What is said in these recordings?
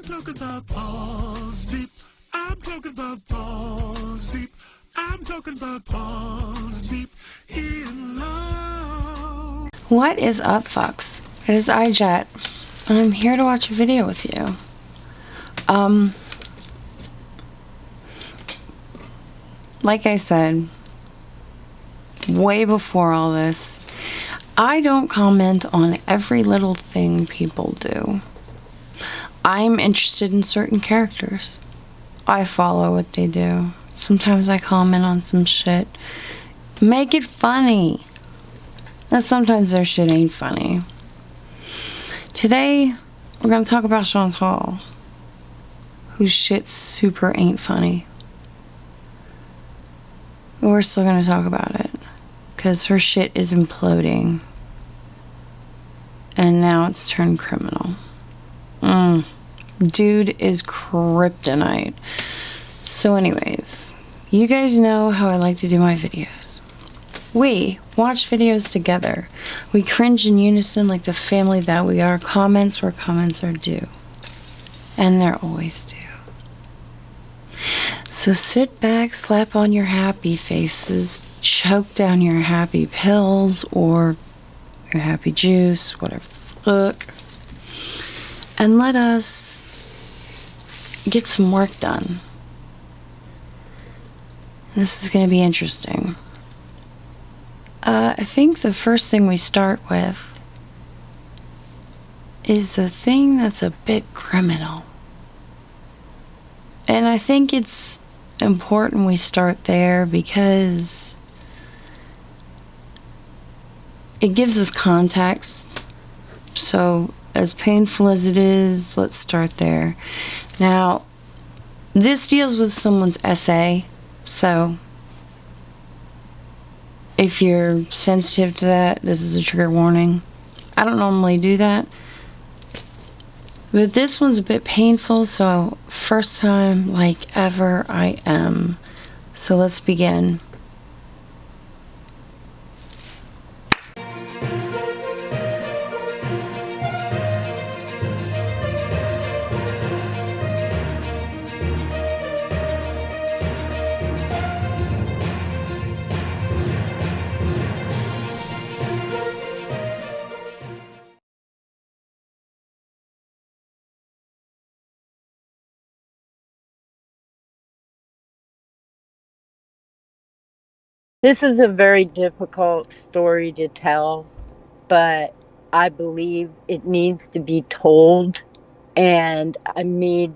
I'm talking about balls deep. I'm talking about balls deep. I'm talking about balls deep in love. What is up, fucks? It is iJet, and I'm here to watch a video with you. Like I said, way before all this, I don't comment on every little thing people do. I'm interested in certain characters. I follow what they do. Sometimes I comment on some shit. Make it funny. And sometimes their shit ain't funny. Today, we're gonna talk about Chantal, whose shit super ain't funny. But we're still gonna talk about it, because her shit is imploding. And now it's turned criminal. Dude is kryptonite. So anyways, you guys know how I like to do my videos. We watch videos together. We cringe in unison like the family that we are. Comments where comments are due. And they're always due. So sit back, slap on your happy faces, choke down your happy pills or your happy juice, whatever the fuck, and let us get some work done. This is going to be interesting. I think the first thing we start with is the thing that's a bit criminal. And I think it's important we start there because it gives us context. So, as painful as it is, let's start there. Now, this deals with someone's essay, so if you're sensitive to that, this is a trigger warning. I don't normally do that, but this one's a bit painful, so first time like ever I am. So let's begin. This is a very difficult story to tell, but I believe it needs to be told. And I need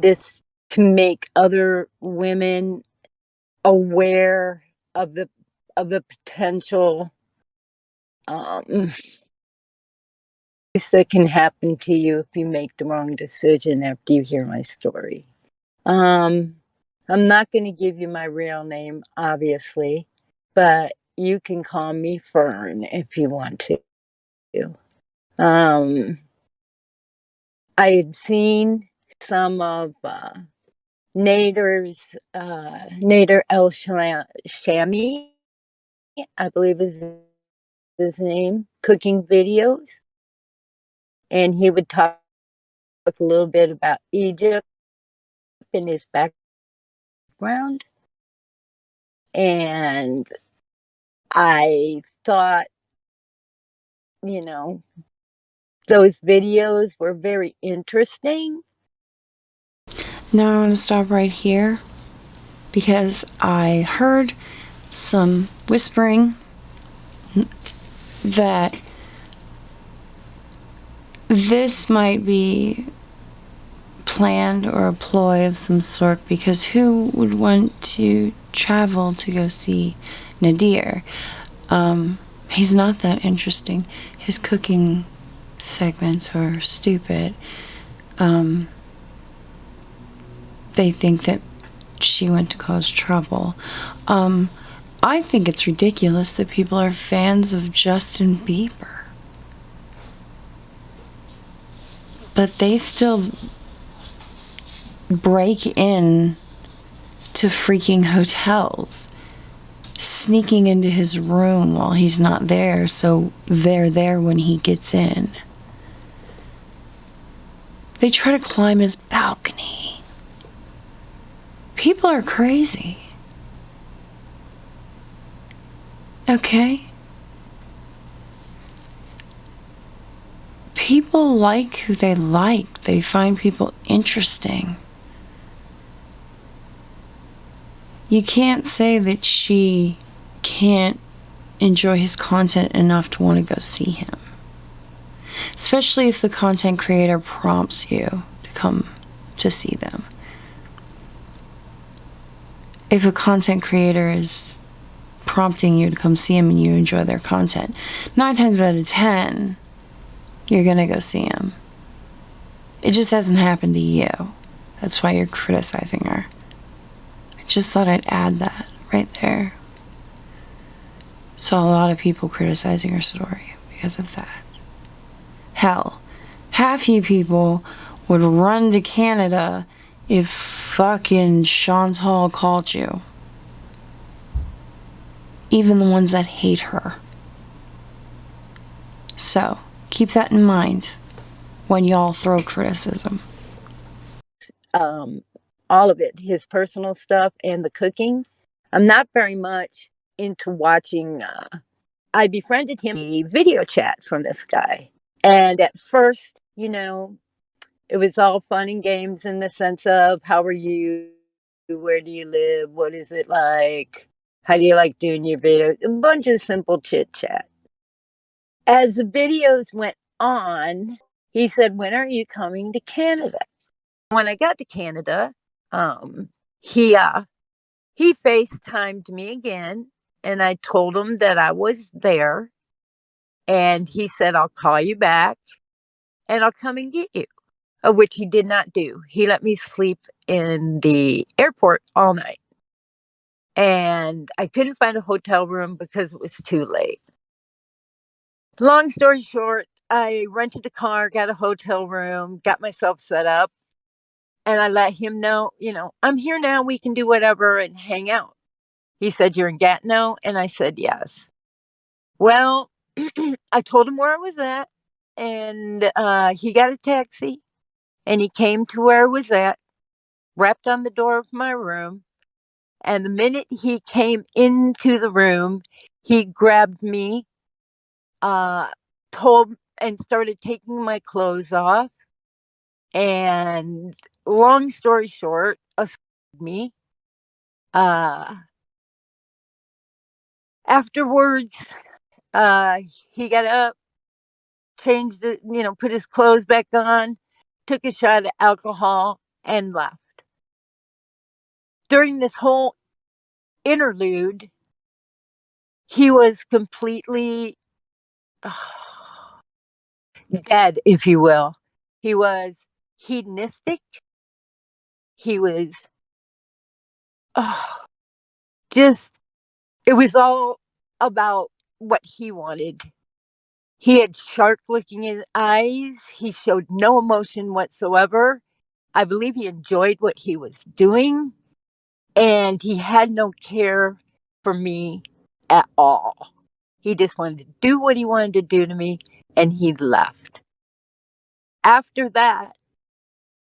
this to make other women aware of the potential that can happen to you if you make the wrong decision after you hear my story. I'm not going to give you my real name, obviously, but you can call me Fern if you want to. I had seen some of Nader's, Nader El Shami, I believe is his name, cooking videos. And he would talk a little bit about Egypt in his background. And I thought, those videos were very interesting. Now I'm going to stop right here because I heard some whispering that this might be planned or a ploy of some sort, because who would want to travel to go see Nader? He's not that interesting. His cooking segments are stupid. They think that she went to cause trouble. I think it's ridiculous that people are fans of Justin Bieber. But they still break in to freaking hotels, sneaking into his room while he's not there, so they're there when he gets in. They try to climb his balcony. People are crazy. Okay? People like who they like. They find people interesting. You can't say that she can't enjoy his content enough to want to go see him. Especially if the content creator prompts you to come to see them. If a content creator is prompting you to come see him and you enjoy their content, 9 times out of 10, you're gonna go see him. It just hasn't happened to you. That's why you're criticizing her. I just thought I'd add that right there. Saw a lot of people criticizing her story because of that. Hell, half you people would run to Canada if fucking Chantal called you. Even the ones that hate her. So, keep that in mind when y'all throw criticism. All of it, his personal stuff and the cooking. I'm not very much into watching. I befriended him a video chat from this guy. And at first, it was all fun and games in the sense of how are you? Where do you live? What is it like? How do you like doing your videos? A bunch of simple chit chat. As the videos went on, he said, when are you coming to Canada? When I got to Canada, he FaceTimed me again, and I told him that I was there, and he said, I'll call you back, and I'll come and get you, which he did not do. He let me sleep in the airport all night, and I couldn't find a hotel room because it was too late. Long story short, I rented a car, got a hotel room, got myself set up, and I let him know, I'm here now. We can do whatever and hang out. He said, you're in Gatineau? And I said, yes. Well, I told him where I was at, and he got a taxi, and he came to where I was at, rapped on the door of my room, and the minute he came into the room, he grabbed me, told and started taking my clothes off, and long story short, assaulted me. Afterwards, he got up, changed it, put his clothes back on, took a shot of alcohol, and left. During this whole interlude, he was completely dead, if you will. He was hedonistic. He was it was all about what he wanted. He had shark looking in his eyes. He showed no emotion whatsoever. I believe he enjoyed what he was doing, and he had no care for me at all. He just wanted to do what he wanted to do to me, and he left. After that,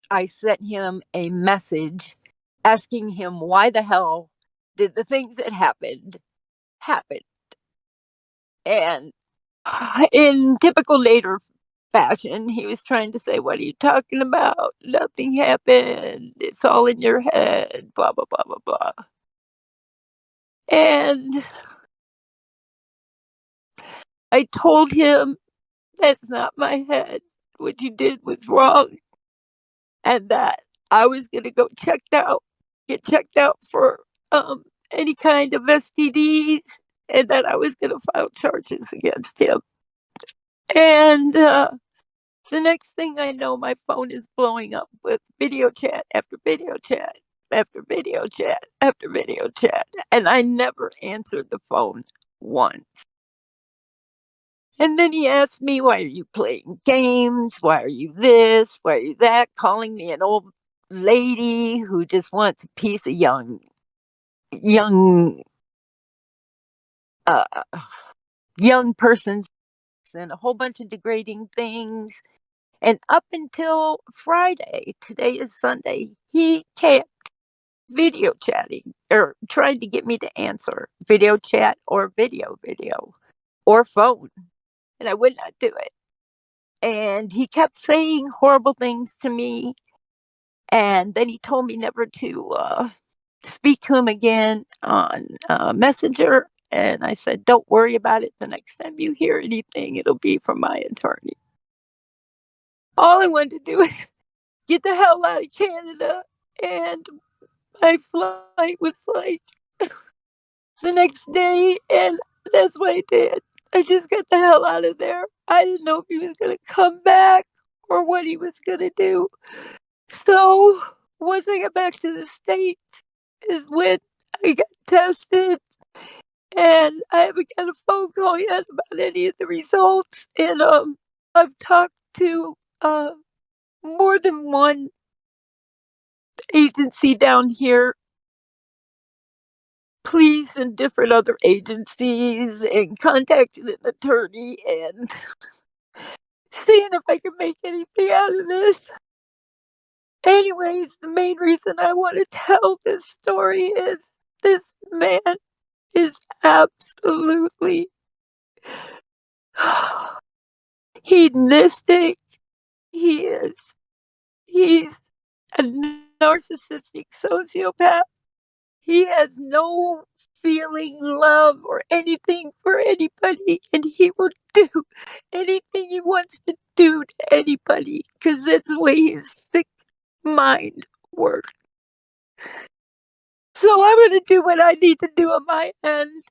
I sent him a message asking him why the hell did the things that happened happen. And in typical Nader fashion, he was trying to say, what are you talking about? Nothing happened. It's all in your head, blah, blah, blah, blah, blah. And I told him, that's not my head. What you did was wrong. And that I was going to get checked out for any kind of STDs, and that I was going to file charges against him. And the next thing I know, my phone is blowing up with video chat after video chat after video chat after video chat. And I never answered the phone once. And then he asked me, why are you playing games? Why are you this? Why are you that? Calling me an old lady who just wants a piece of young person's, and a whole bunch of degrading things. And up until Friday, today is Sunday, he kept video chatting or trying to get me to answer video chat or video or phone. And I would not do it. And he kept saying horrible things to me. And then he told me never to speak to him again on Messenger. And I said, don't worry about it. The next time you hear anything, it'll be from my attorney. All I wanted to do was get the hell out of Canada. And my flight was like the next day. And that's what I did. I just got the hell out of there. I didn't know if he was going to come back or what he was going to do. So once I got back to the States is when I got tested, and I haven't got a phone call yet about any of the results. And I've talked to more than one agency down here, police and different other agencies, and contacted an attorney and seeing if I could make anything out of this. Anyways, the main reason I want to tell this story is this man is absolutely hedonistic. He's a narcissistic sociopath. He has no feeling, love, or anything for anybody, and he will do anything he wants to do to anybody because that's the way his sick mind works. So I'm going to do what I need to do on my end,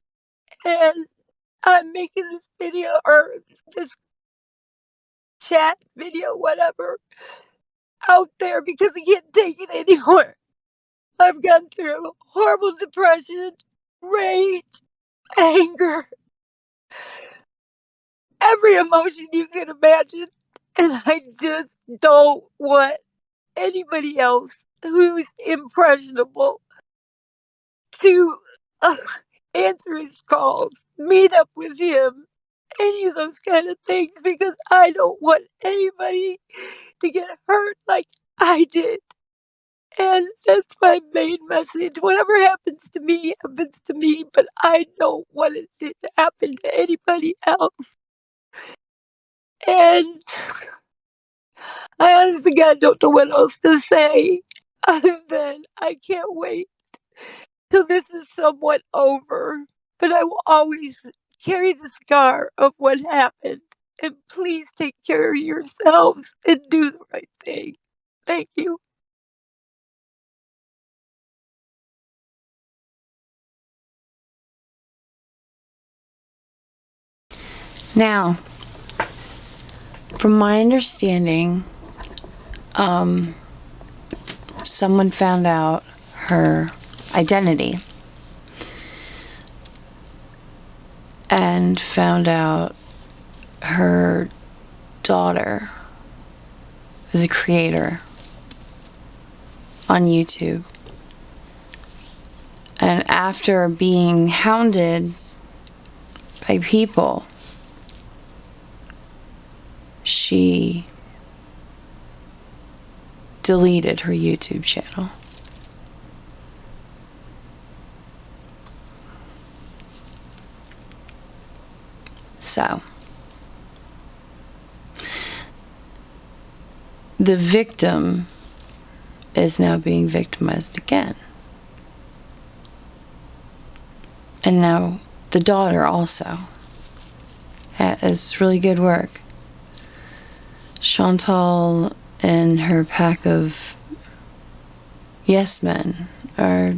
and I'm making this video or this chat video, whatever, out there because I can't take it anymore. I've gone through horrible depression, rage, anger, every emotion you can imagine, and I just don't want anybody else who's impressionable to answer his calls, meet up with him, any of those kind of things, because I don't want anybody to get hurt like I did. And that's my main message. Whatever happens to me, but I don't want it to happen to anybody else. And I honestly, God, don't know what else to say other than I can't wait till this is somewhat over. But I will always carry the scar of what happened. And please take care of yourselves and do the right thing. Thank you. Now, from my understanding, someone found out her identity and found out her daughter is a creator on YouTube. And after being hounded by people, she deleted her YouTube channel. So, the victim is now being victimized again. And now the daughter also. It's really good work. Chantal and her pack of yes men are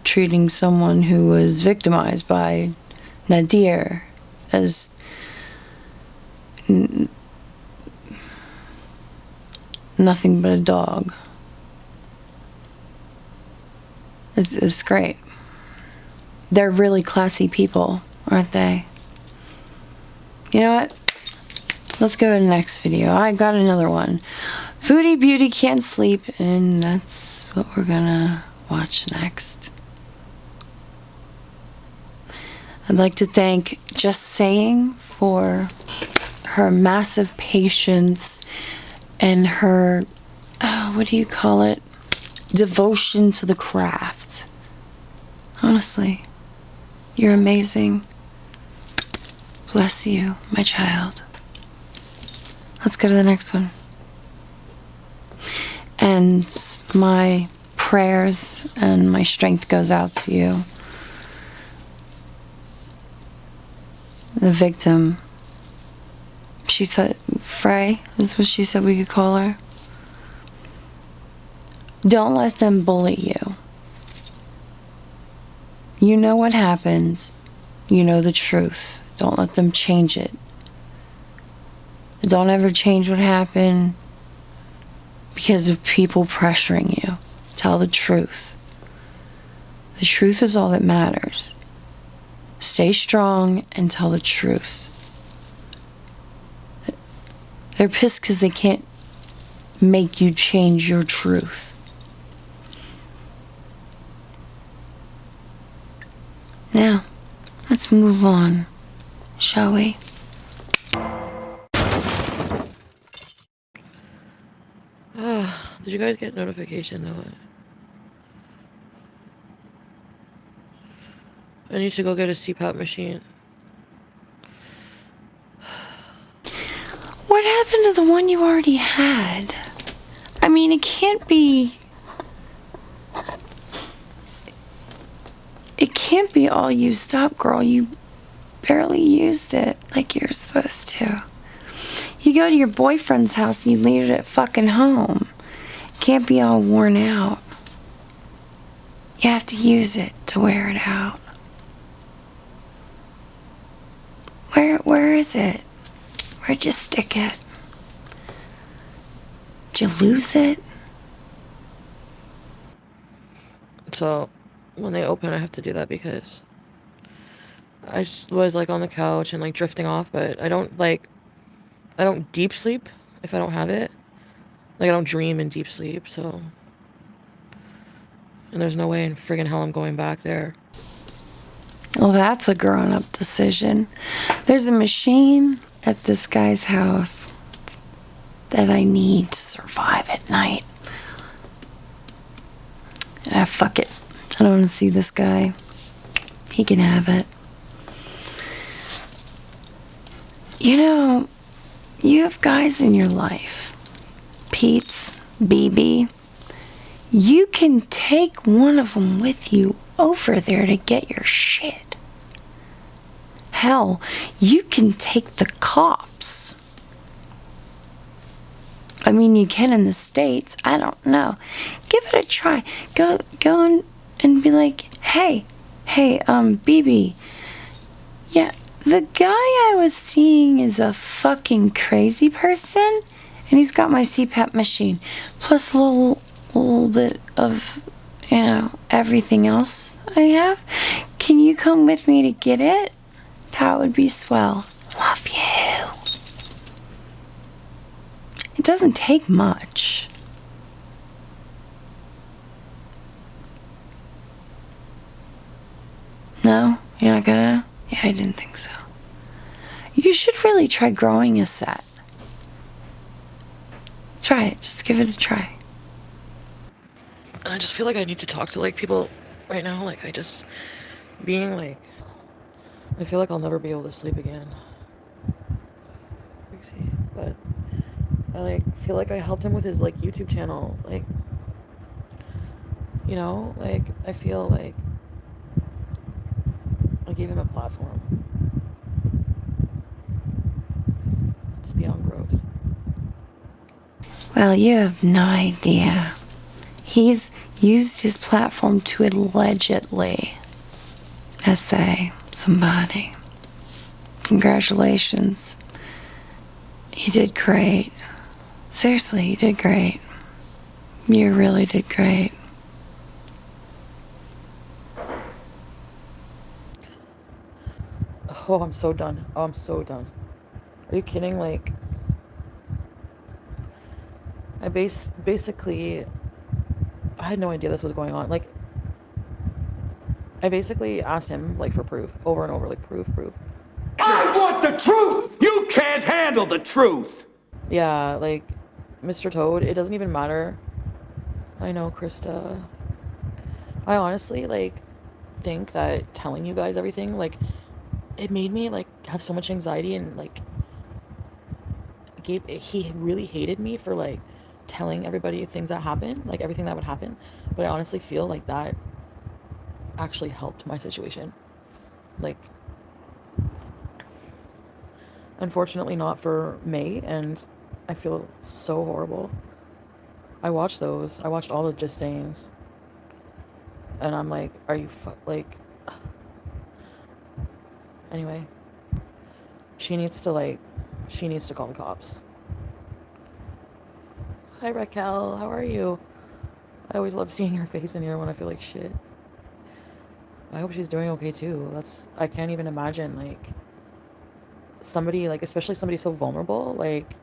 treating someone who was victimized by Nader as nothing but a dog. It's great. They're really classy people, aren't they? You know what? Let's go to the next video. I got another one. Foodie Beauty Can't Sleep, and that's what we're gonna watch next. I'd like to thank Just Saying for her massive patience and her, what do you call it? Devotion to the craft. Honestly, you're amazing. Bless you, my child. Let's go to the next one. And my prayers and my strength goes out to you. The victim. She said, Frey is what she said we could call her. Don't let them bully you. You know what happened. You know the truth. Don't let them change it. Don't ever change what happened because of people pressuring you. Tell the truth. The truth is all that matters. Stay strong and tell the truth. They're pissed because they can't make you change your truth. Now, let's move on, shall we? Did you guys get notification of it? I need to go get a Cpap machine. What happened to the one you already had? I mean, it can't be... It can't be all used up, girl. You barely used it like you're supposed to. You go to your boyfriend's house and you leave it at fucking home. It can't be all worn out. You have to use it to wear it out. Where is it? Where'd you stick it? Did you lose it? So, when they open, I have to do that because I just was like on the couch and like drifting off, but I don't deep sleep if I don't have it. Like I don't dream in deep sleep, so. And there's no way in friggin' hell I'm going back there. Well, that's a grown-up decision. There's a machine at this guy's house that I need to survive at night. Fuck it. I don't want to see this guy. He can have it. You know, you have guys in your life. Pete's, BB. You can take one of them with you over there to get your shit. Hell, you can take the cops. I mean, you can in the States. I don't know. Give it a try. Go and be like, hey, BB. Yeah, the guy I was seeing is a fucking crazy person, and he's got my Cpap machine, plus a little bit of, everything else I have. Can you come with me to get it? That would be swell. Love you. It doesn't take much. No? You're not gonna? Yeah, I didn't think so. You should really try growing a set. Try it. Just give it a try. And I just feel like I need to talk to like people right now. Like I feel like I'll never be able to sleep again. But I feel like I helped him with his YouTube channel. I feel like I gave him a platform. It's beyond gross. Well, you have no idea. He's used his platform to allegedly essay somebody. Congratulations. You did great. Seriously, you did great. You really did great. Oh, I'm so done. Oh, I'm so done. Are you kidding? I basically, I had no idea this was going on. I basically asked him, for proof, over and over, proof. I want the truth! You can't handle the truth! Yeah, Mr. Toad, it doesn't even matter. I know, Krista. I honestly, like, think that telling you guys everything, like, it made me, like, have so much anxiety, and, like, he really hated me for, like, telling everybody things that happened, like, everything that would happen. But I honestly feel like that actually helped my situation. Like, unfortunately not for May, and I feel so horrible. I watched those. I watched all the Just Sayings. And I'm like, are you like... Anyway. She needs to call the cops. Hi, Raquel. How are you? I always love seeing your face in here when I feel like shit. I hope she's doing okay, too. I can't even imagine, like, somebody, like, especially somebody so vulnerable, like...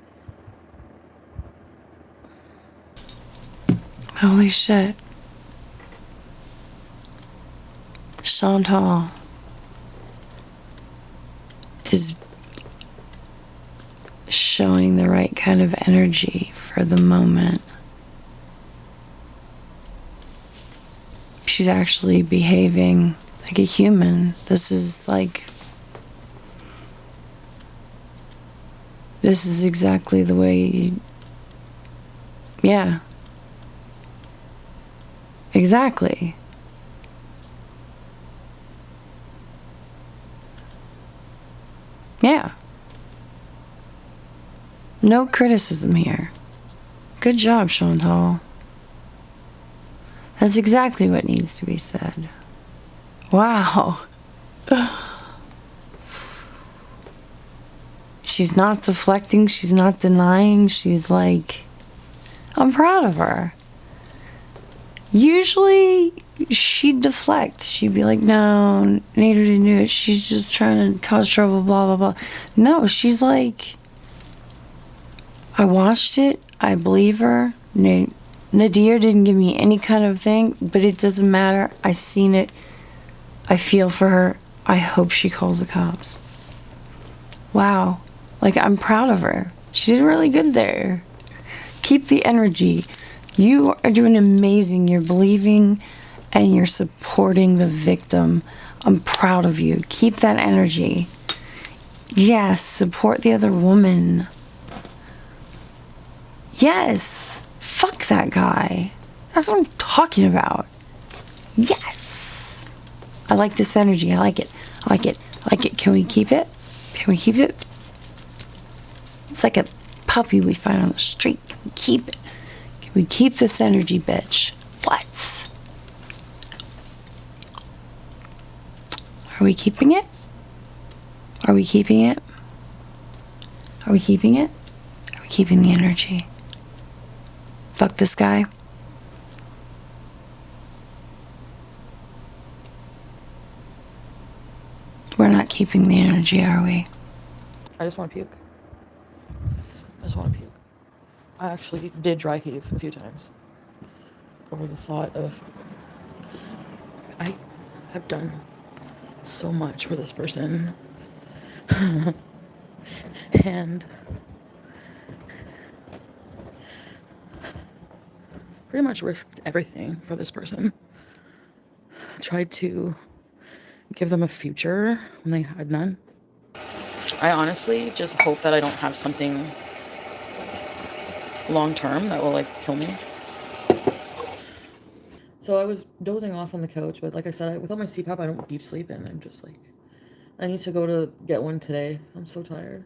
Holy shit. Chantal is showing the right kind of energy for the moment. She's actually behaving like a human. This is exactly the way yeah. Exactly. Yeah. No criticism here. Good job, Chantal. That's exactly what needs to be said. Wow. She's not deflecting, she's not denying, she's like, I'm proud of her. Usually, she'd deflect. She'd be like, no, Nader didn't do it. She's just trying to cause trouble, blah, blah, blah. No, she's like, I watched it. I believe her. Nader didn't give me any kind of thing, but it doesn't matter. I seen it. I feel for her. I hope she calls the cops. Wow. Like, I'm proud of her. She did really good there. Keep the energy. You are doing amazing. You're believing and you're supporting the victim. I'm proud of you. Keep that energy. Yes, support the other woman. Yes. Fuck that guy. That's what I'm talking about. Yes. I like this energy. I like it. I like it. I like it. Can we keep it? Can we keep it? It's like a puppy we find on the street. Can we keep it? Can we keep this energy, bitch? What? Are we keeping it? Are we keeping it? Are we keeping it? Are we keeping the energy? Fuck this guy. We're not keeping the energy, are we? I just want to puke. I just want to puke. I actually did dry heave a few times over the thought of, I have done so much for this person. And pretty much risked everything for this person. Tried to give them a future when they had none. I honestly just hope that I don't have something long term that will, like, kill me. So I was dozing off on the couch, but like I said, without my Cpap, I don't deep sleep, and I'm just like, I need to go to get one today. I'm so tired.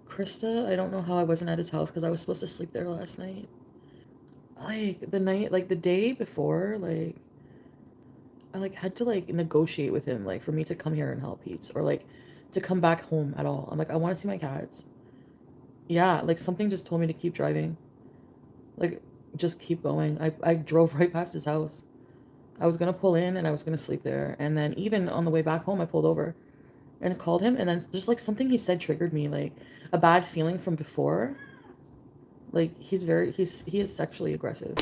Krista, I don't know how I wasn't at his house, because I was supposed to sleep there last night. Like, the day before, like, I, like, had to, like, negotiate with him, like, for me to come here and help Pete's, or, like, to come back home at all. I'm like, I want to see my cats. Yeah, like, something just told me to keep driving. Like, just keep going. I drove right past his house. I was gonna pull in and I was gonna sleep there. And then even on the way back home, I pulled over and called him. And then just, like, something he said triggered me, like, a bad feeling from before. Like, he is sexually aggressive.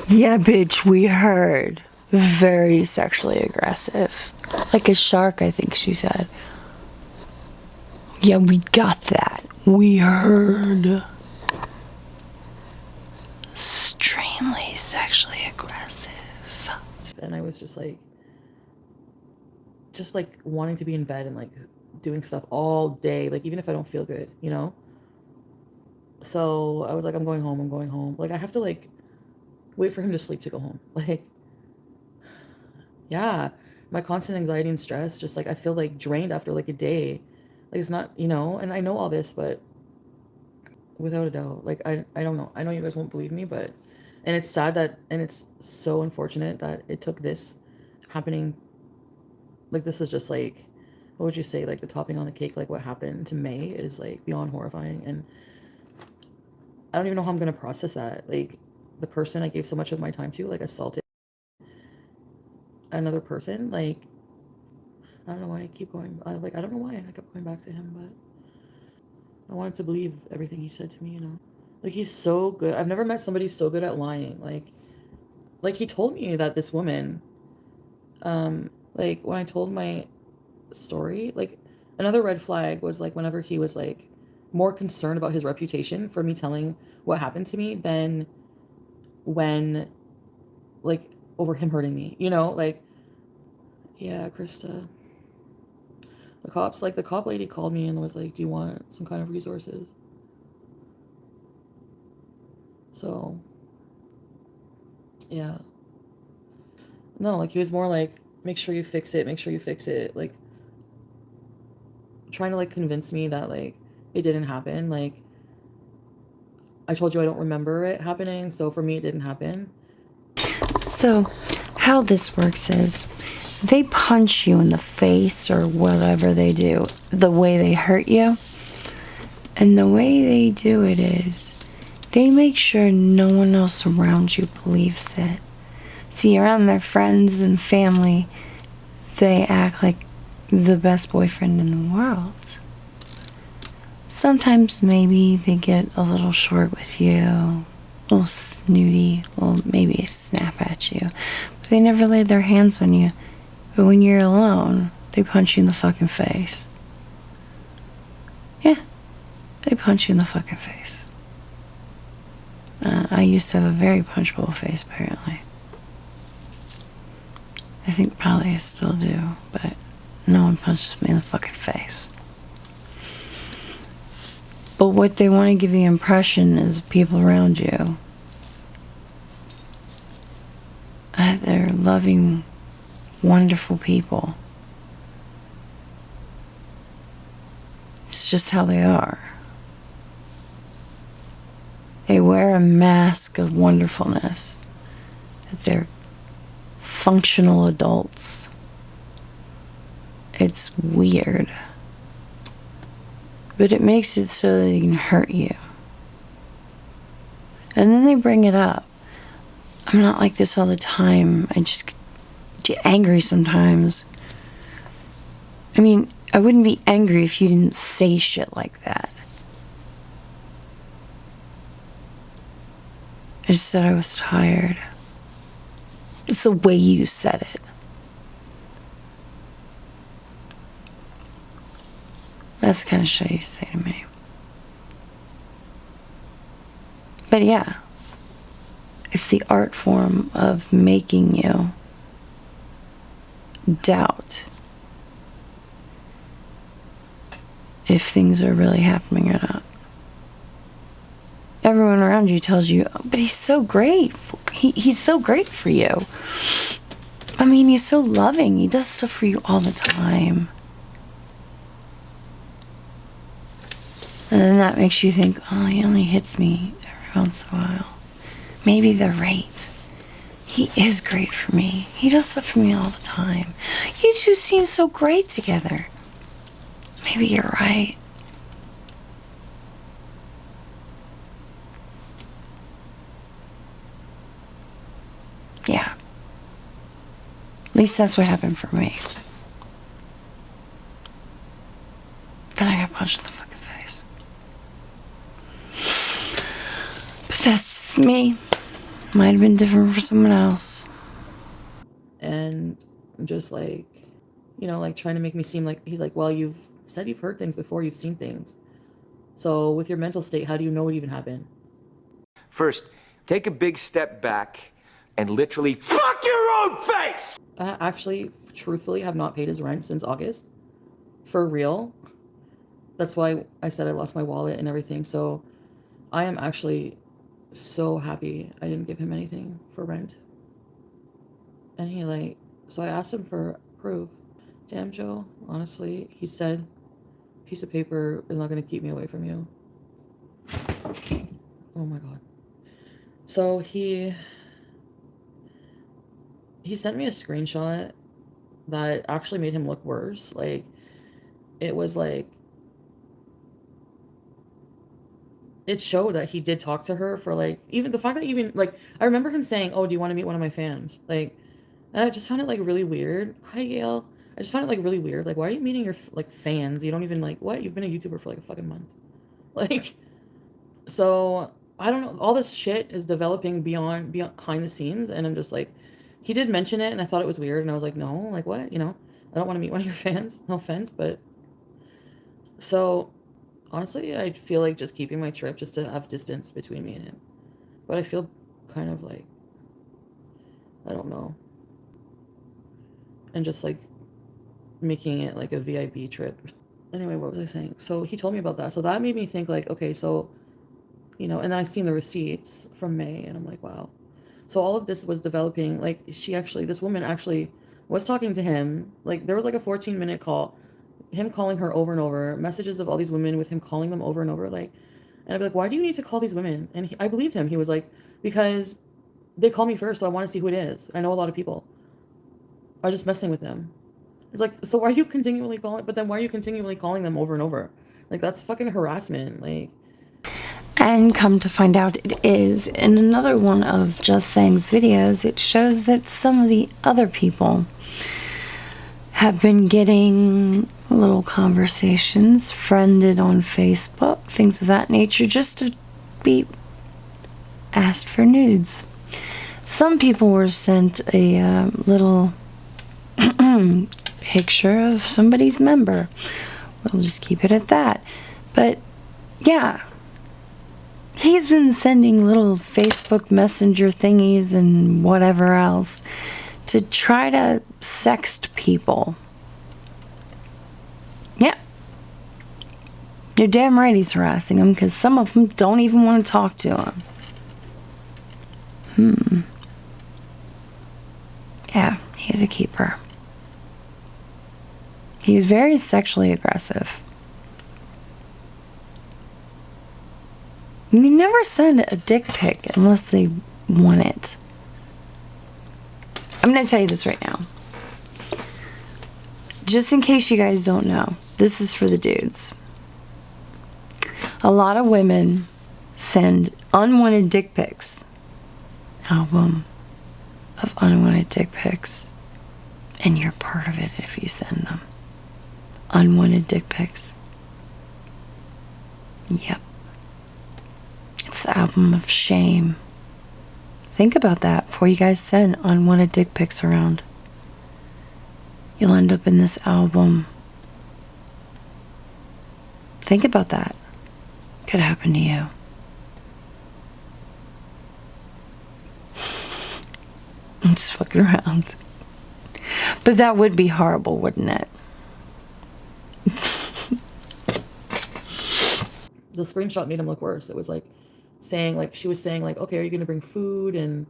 Yeah, bitch, we heard. Very sexually aggressive. Like a shark, I think she said. Yeah, we got that. We heard. extremely sexually aggressive. And I was just like wanting to be in bed and like doing stuff all day, like even if I don't feel good, you know? So I was like, I'm going home. Like I have to like wait for him to sleep to go home. Like, yeah, my constant anxiety and stress, just like I feel like drained after like a day. Like it's not, you know, and I know all this, but without a doubt, like I don't know. I know you guys won't believe me, but and it's sad that, and it's so unfortunate that it took this happening. Like this is just like, what would you say, like the topping on the cake? Like what happened to May is like beyond horrifying, and I don't even know how I'm gonna process that. Like the person I gave so much of my time to, like assaulted another person. Like I don't know why I keep going. I don't know why I kept going back to him, but I wanted to believe everything he said to me. You know, like he's so good. I've never met somebody so good at lying. Like he told me that this woman, like when I told my story, like another red flag was like whenever he was like more concerned about his reputation for me telling what happened to me than when like over him hurting me, you know? Like, yeah, Krista, the cop lady called me and was like, do you want some kind of resources? So yeah, no, like he was more like, make sure you fix it, like trying to like convince me that like it didn't happen. Like I told you I don't remember it happening, so for me it didn't happen. So, how this works is they punch you in the face or whatever they do, the way they hurt you. And the way they do it is they make sure no one else around you believes it. See, around their friends and family, they act like the best boyfriend in the world. Sometimes maybe they get a little short with you, a little snooty, maybe snap at you. But they never lay their hands on you. But when you're alone, they punch you in the fucking face. Yeah, they punch you in the fucking face. I used to have a very punchable face, apparently. I think probably I still do, but no one punches me in the fucking face. But what they want to give the impression is people around you, they're loving, wonderful people. It's just how they are. They wear a mask of wonderfulness, that they're functional adults. It's weird. But it makes it so that they can hurt you. And then they bring it up. I'm not like this all the time. I just get angry sometimes. I mean, I wouldn't be angry if you didn't say shit like that. I just said I was tired. It's the way you said it. That's the kind of shit you say to me. But yeah, it's the art form of making you doubt if things are really happening or not. Everyone around you tells you, oh, but he's so great. He's so great for you. I mean, he's so loving. He does stuff for you all the time. And then that makes you think, oh, he only hits me every once in a while. Maybe they're right. He is great for me. He does stuff for me all the time. You two seem so great together. Maybe you're right. Yeah. At least that's what happened for me. Then I got punched in the fucking face. But that's just me. Might have been different for someone else. And just like, you know, like trying to make me seem like, he's like, well, you've said you've heard things before, you've seen things. So with your mental state, how do you know what even happened? First, Take a big step back and literally fuck your own face! I actually, truthfully, have not paid his rent since August. For real. That's why I said I lost my wallet and everything. So I am actually so happy I didn't give him anything for rent. And he like, so I asked him for proof. Damn, Joe, honestly, he said, piece of paper is not going to keep me away from you. Oh my God. So he sent me a screenshot that actually made him look worse. Like, it was like, it showed that he did talk to her for like, even the fact that even like, I remember him saying, oh, do you want to meet one of my fans? Like, and I just found it like really weird. Hi, Gail. I just found it like really weird. Like, why are you meeting your like fans? You don't even like, what? You've been a YouTuber for like a fucking month. Like, so I don't know. All this shit is developing beyond behind the scenes, and I'm just like, he did mention it, and I thought it was weird, and I was like, no, like what? You know, I don't want to meet one of your fans. No offense, but so honestly, I feel like just keeping my trip just to have distance between me and him. But I feel kind of like, I don't know, and just like making it like a VIP trip. Anyway, what was I saying? So he told me about that. So that made me think like, okay, so, you know, and then I seen the receipts from May, and I'm like, wow. So all of this was developing, like, this woman actually was talking to him. Like, there was like a 14-minute call, him calling her over and over, messages of all these women with him calling them over and over, like, and I'd be like, why do you need to call these women? And I believed him. He was like, because they call me first, so I want to see who it is. I know a lot of people are just messing with them. It's like, so why are you continually calling, but then why are you continually calling them over and over? Like, that's fucking harassment. Like, And come to find out, it is. In another one of Just Saying's videos, it shows that some of the other people have been getting little conversations, friended on Facebook, things of that nature, just to be asked for nudes. Some people were sent a little picture of somebody's member. We'll just keep it at that. But yeah, he's been sending little Facebook Messenger thingies and whatever else to try to sext people. Yeah. You're damn right he's harassing them, because some of them don't even want to talk to him. Yeah, he's a keeper. He was very sexually aggressive. You never send a dick pic unless they want it. I'm going to tell you this right now. Just in case you guys don't know, this is for the dudes. A lot of women send unwanted dick pics. Album of unwanted dick pics. And you're part of it if you send them. Unwanted dick pics. Yep. It's the album of shame. Think about that before you guys send unwanted dick pics around. You'll end up in this album. Think about that. Could happen to you. I'm just fucking around. But that would be horrible, wouldn't it? the screenshot made him look worse. It was like saying, like, she was saying, like, okay, are you going to bring food and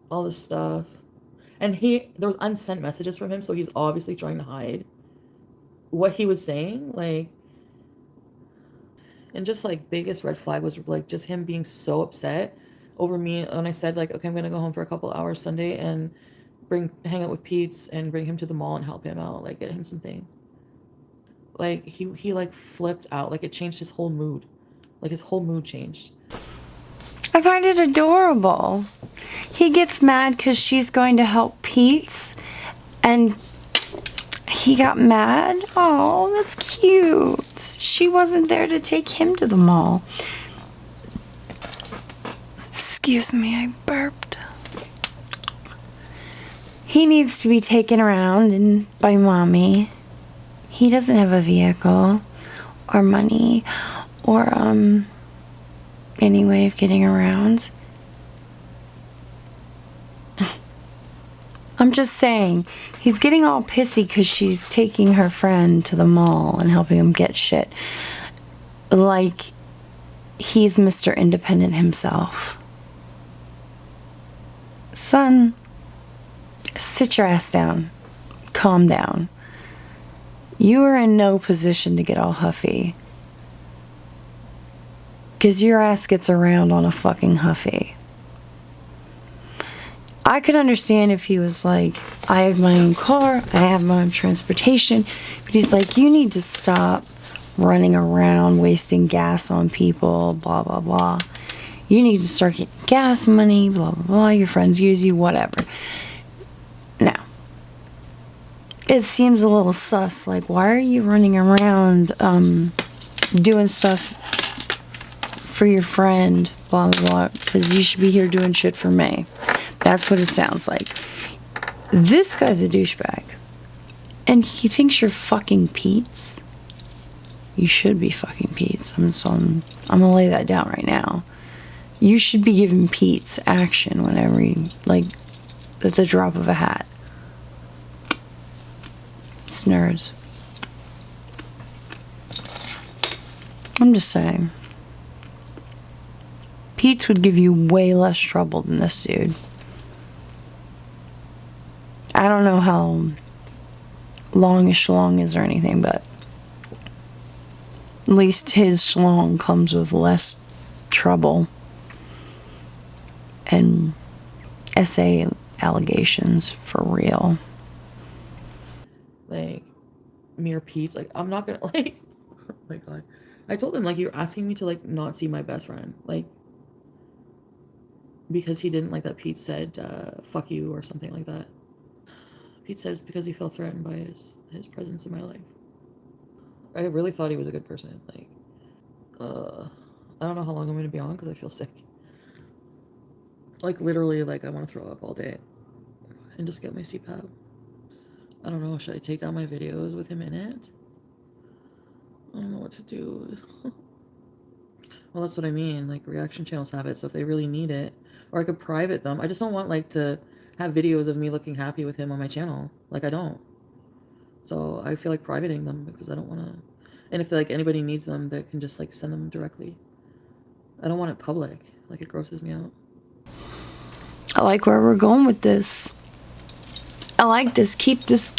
all this stuff? And there was unsent messages from him, so he's obviously trying to hide what he was saying, like. And just, like, biggest red flag was, like, just him being so upset over me when I said, like, okay, I'm gonna go home for a couple hours Sunday and hang out with Pete's and bring him to the mall and help him out, like, get him some things. Like, he like flipped out. Like, it changed his whole mood. Like, his whole mood changed. I find it adorable. He gets mad because she's going to help Pete's, and he got mad. Oh, that's cute. She wasn't there to take him to the mall. Excuse me, I burped. He needs to be taken around and by mommy. He doesn't have a vehicle or money or any way of getting around. I'm just saying, he's getting all pissy because she's taking her friend to the mall and helping him get shit. Like, he's Mr. Independent himself. Son, sit your ass down. Calm down. You are in no position to get all huffy. Because your ass gets around on a fucking huffy. I could understand if he was like, I have my own car, I have my own transportation, but he's like, you need to stop running around wasting gas on people, blah, blah, blah. You need to start getting gas money, blah, blah, blah. Your friends use you, whatever. Now, it seems a little sus. Like, why are you running around doing stuff for your friend, blah, blah, blah, because you should be here doing shit for me. That's what it sounds like. This guy's a douchebag. And he thinks you're fucking Pete's. You should be fucking Pete's. I'm gonna lay that down right now. You should be giving Pete's action whenever you, like, at the drop of a hat. It's nerds. I'm just saying. Pete's would give you way less trouble than this dude. I don't know how long his schlong is or anything, but at least his schlong comes with less trouble and SA allegations for real. Like, mere Pete's, like, I'm not gonna, like, oh my god. I told him, like, you're asking me to, like, not see my best friend. Like, because he didn't like that Pete said, fuck you or something like that. Pete said it's because he felt threatened by his presence in my life. I really thought he was a good person. Like, I don't know how long I'm going to be on because I feel sick. Like, literally, like, I want to throw up all day and just get my Cpap. I don't know, should I take down my videos with him in it? I don't know what to do. Well, that's what I mean. Like, reaction channels have it, so if they really need it, or I could private them. I just don't want, like, to have videos of me looking happy with him on my channel. Like, I don't. So I feel like privating them because I don't want to. And if, like, anybody needs them, they can just, like, send them directly. I don't want it public. Like, it grosses me out. I like where we're going with this. I like this. Keep this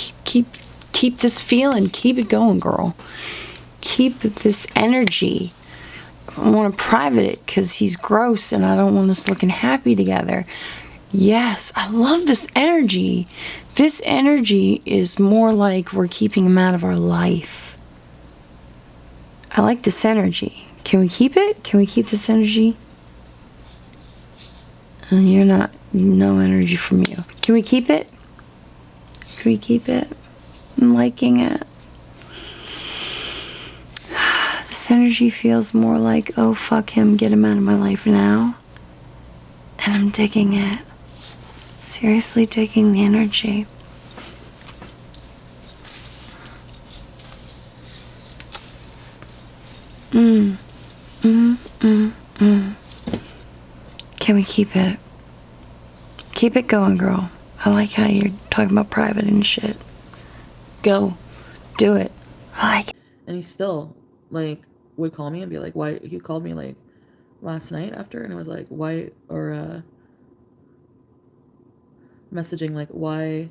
feeling. Keep it going, girl. Keep this energy. I want to private it because he's gross and I don't want us looking happy together. Yes, I love this energy. This energy is more like we're keeping him out of our life. I like this energy. Can we keep it? Can we keep this energy? And you're not, no energy from you. Can we keep it? Can we keep it? I'm liking it. This energy feels more like, oh, fuck him, get him out of my life now. And I'm digging it. Seriously digging the energy. Can we keep it? Keep it going, girl. I like how you're talking about private and shit. Go. Do it. I like it. And he still, like, would call me and be like, why? He called me, like, last night after, and it was like, why? Or, messaging, like, why?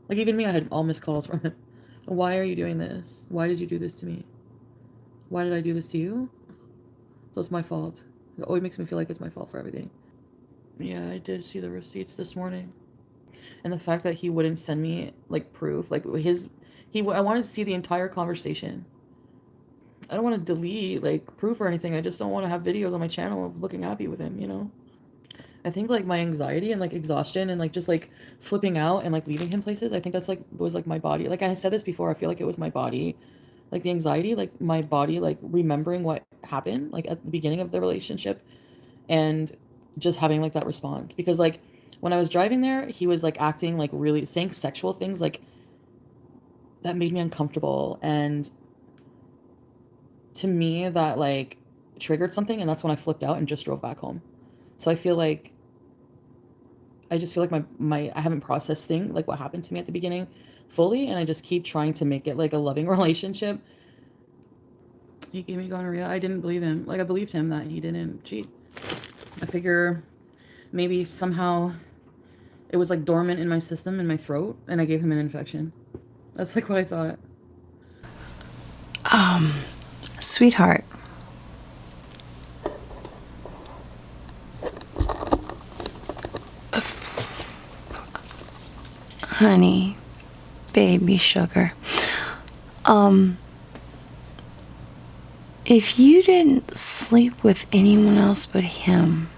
Like, even me, I had all missed calls from him. Why are you doing this? Why did you do this to me? Why did I do this to you? So it's my fault. It always makes me feel like it's my fault for everything. Yeah, I did see the receipts this morning. And the fact that he wouldn't send me, like, proof, like, I wanted to see the entire conversation. I don't want to delete, like, proof or anything. I just don't want to have videos on my channel of looking happy with him, you know? I think, like, my anxiety and, like, exhaustion and, like, just, like, flipping out and, like, leaving him places, I think that's, like, was, like, my body. Like, I said this before, I feel like it was my body. Like, the anxiety, like, my body, like, remembering what happened, like, at the beginning of the relationship and just having, like, that response. Because, like, when I was driving there, he was, like, acting, like, really saying sexual things, like, that made me uncomfortable. And to me, that, like, triggered something, and that's when I flipped out and just drove back home. So I feel like I just feel like my I haven't processed thing like what happened to me at the beginning fully, and I just keep trying to make it like a loving relationship. He gave me gonorrhea. I didn't believe him. Like, I believed him that he didn't cheat. I figure maybe somehow it was like dormant in my system, in my throat, and I gave him an infection. That's like what I thought. Sweetheart. Honey, baby sugar. If you didn't sleep with anyone else but him,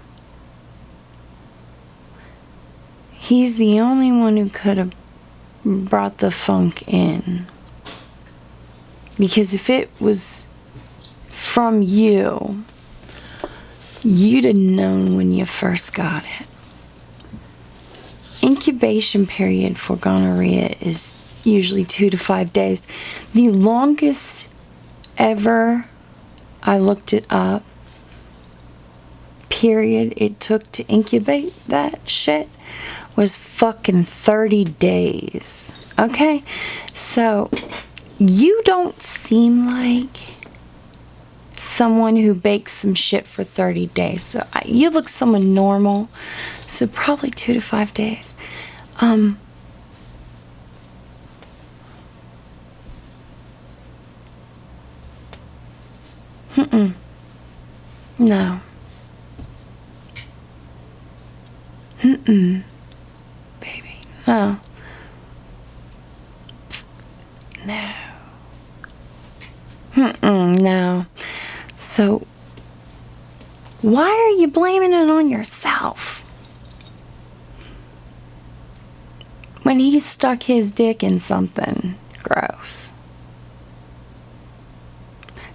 he's the only one who could have brought the funk in. Because if it was from you, you'd have known when you first got it. Incubation period for gonorrhea is usually 2 to 5 days. The longest ever, I looked it up, period it took to incubate that shit was fucking 30 days. Okay? So, you don't seem like someone who bakes some shit for 30 days. So, you look someone normal. So, probably 2 to 5 days. No. Baby, no. No. No. So, why are you blaming it on yourself? When he stuck his dick in something gross.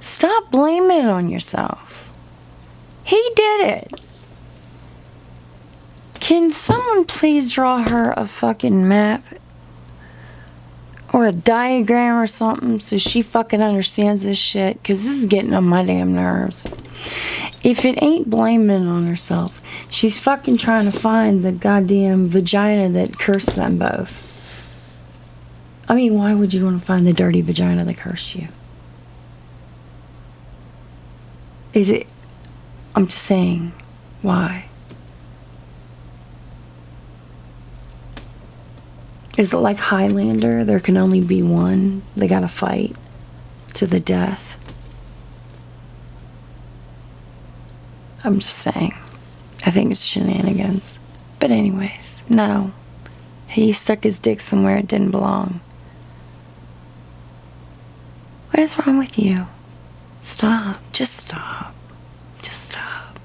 Stop blaming it on yourself. He did it. Can someone please draw her a fucking map? Or a diagram or something so she fucking understands this shit? Because this is getting on my damn nerves. If it ain't blaming it on herself, she's fucking trying to find the goddamn vagina that cursed them both. I mean, why would you want to find the dirty vagina that cursed you? Is it... I'm just saying, why? Is it like Highlander? There can only be one. They gotta fight to the death. I'm just saying. I think it's shenanigans. But anyways, no. He stuck his dick somewhere it didn't belong. What is wrong with you? Stop. Just stop. Just stop.